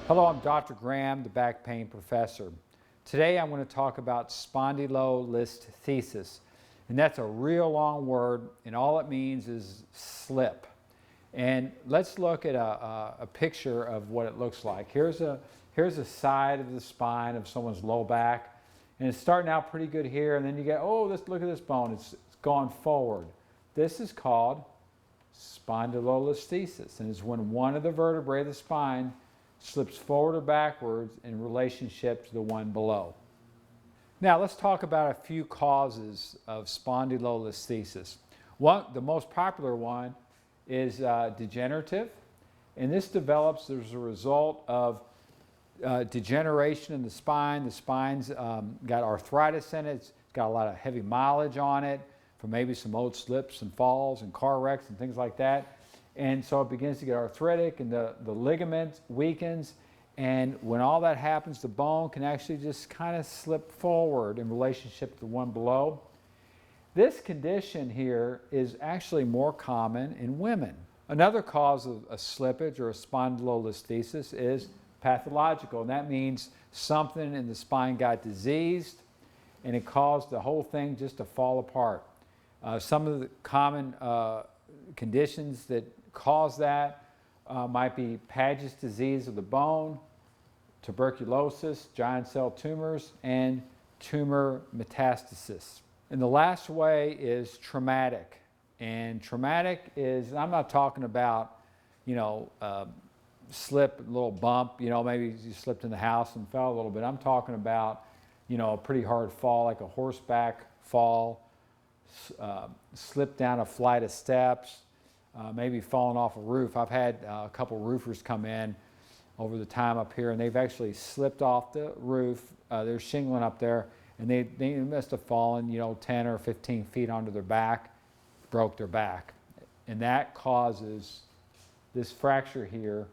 Hello, I'm Dr. Graham, the back pain professor. Today I'm going to talk about spondylolisthesis, and that's a real long word, and all it means is slip. And let's look at a picture of what it looks like. Here's a side of the spine of someone's low back, and it's starting out pretty good here, and then you get, oh, let's look at this bone, it's gone forward. This is called spondylolisthesis, and it's when one of the vertebrae of the spine slips forward or backwards in relationship to the one below. Now let's talk about a few causes of spondylolisthesis. The most popular one is degenerative, and this develops as a result of degeneration in the spine. The spine's got arthritis in it, it's got a lot of heavy mileage on it from maybe some old slips and falls and car wrecks and things like that. And so it begins to get arthritic, and the ligament weakens, and when all that happens, the bone can actually just kind of slip forward in relationship to the one below. This condition here is actually more common in women. Another cause of a slippage or a spondylolisthesis is pathological, and that means something in the spine got diseased and it caused the whole thing just to fall apart. Some of the common conditions that cause that might be Paget's disease of the bone, tuberculosis, giant cell tumors, and tumor metastasis. And the last way is traumatic. And traumatic is, I'm not talking about, slip, a little bump, maybe you slipped in the house and fell a little bit. I'm talking about, a pretty hard fall, like a horseback fall, slip down a flight of steps, maybe falling off a roof. I've had a couple roofers come in over the time up here, and they've actually slipped off the roof. They're shingling up there, and they must have fallen, 10 or 15 feet onto their back, broke their back. And that causes, this fracture here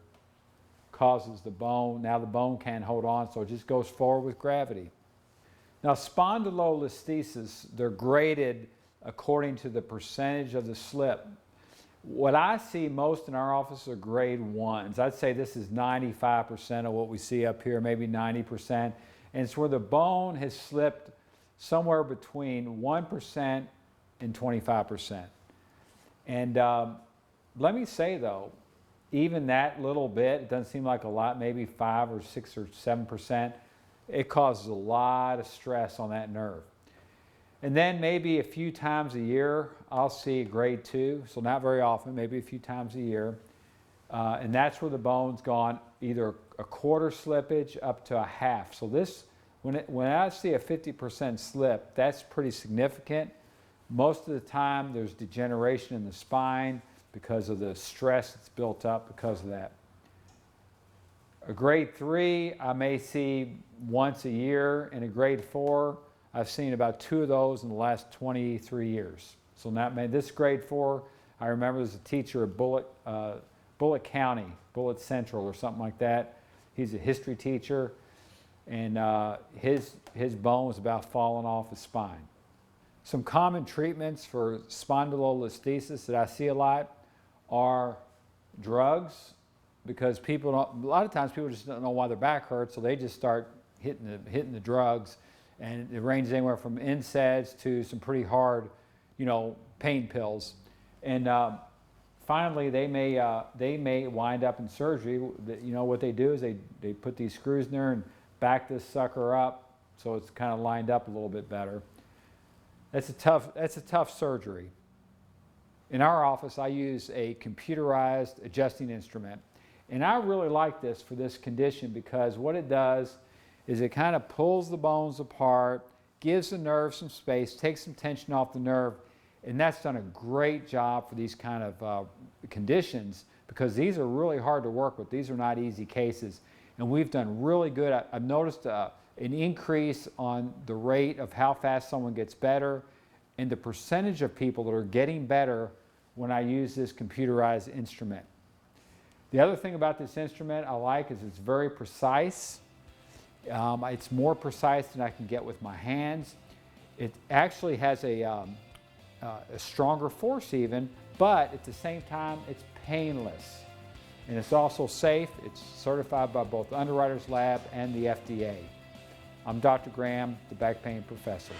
causes the bone, now the bone can't hold on, so it just goes forward with gravity. Now spondylolisthesis, they're graded according to the percentage of the slip. What I see most in our office are grade 1s. I'd say this is 95% of what we see up here, maybe 90%. And it's where the bone has slipped somewhere between 1% and 25%. And let me say though, even that little bit, it doesn't seem like a lot, maybe 5 or 6 or 7%, it causes a lot of stress on that nerve. And then maybe a few times a year, I'll see grade 2, so not very often, maybe a few times a year. And that's where the bone's gone either a quarter slippage up to a half. So this, when I see a 50% slip, that's pretty significant. Most of the time there's degeneration in the spine because of the stress that's built up because of that. A grade 3, I may see once a year, and a grade 4, I've seen about 2 of those in the last 23 years. So this grade 4, I remember as a teacher at Bullitt County, Bullitt Central or something like that. He's a history teacher, and his bone was about falling off his spine. Some common treatments for spondylolisthesis that I see a lot are drugs, because a lot of times people just don't know why their back hurts, so they just start hitting the drugs. And it ranges anywhere from NSAIDs to some pretty hard, pain pills. And finally, they may wind up in surgery. What they do is they put these screws in there and back this sucker up so it's kind of lined up a little bit better. That's a tough surgery. In our office, I use a computerized adjusting instrument. And I really like this for this condition because what it does is it kind of pulls the bones apart, gives the nerve some space, takes some tension off the nerve, and that's done a great job for these kind of conditions because these are really hard to work with. These are not easy cases, and we've done really good. I've noticed an increase on the rate of how fast someone gets better and the percentage of people that are getting better when I use this computerized instrument. The other thing about this instrument I like is it's very precise. It's more precise than I can get with my hands. It actually has a stronger force even, but at the same time it's painless. And it's also safe. It's certified by both the Underwriters Lab and the FDA. I'm Dr. Graham, the back pain professor.